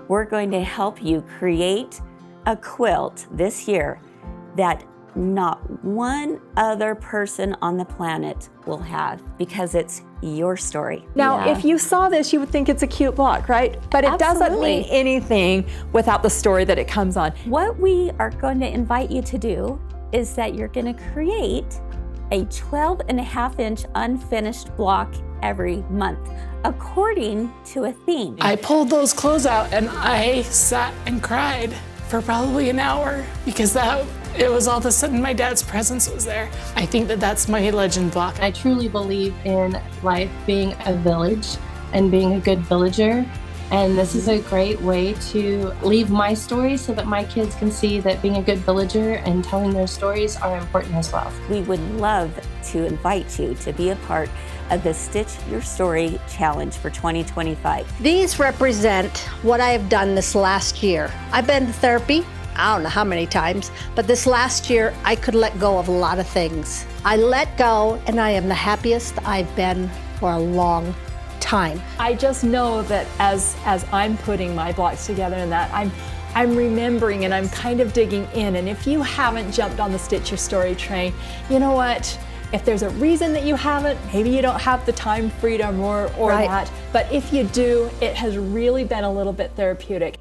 we're going to help you create a quilt this year that not one other person on the planet will have, because it's your story. Now, if you saw this, you would think it's a cute block, right? But it doesn't mean anything without the story that it comes on. What we are going to invite you to do is that you're going to create a 12.5-inch unfinished block every month, according to a theme. I pulled those clothes out and I sat and cried for probably an hour because it was all of a sudden my dad's presence was there. I think that that's my legend block. I truly believe in life being a village and being a good villager. And this is a great way to leave my story so that my kids can see that being a good villager and telling their stories are important as well. We would love to invite you to be a part of the Stitch Your Story Challenge for 2025. These represent what I have done this last year. I've been to therapy, I don't know how many times, but this last year I could let go of a lot of things. I let go and I am the happiest I've been for a long time. I just know that as I'm putting my blocks together and that I'm remembering and I'm kind of digging in. And if you haven't jumped on the Stitch Your Story train, you know what? If there's a reason that you haven't, maybe you don't have the time freedom or that, but if you do, it has really been a little bit therapeutic.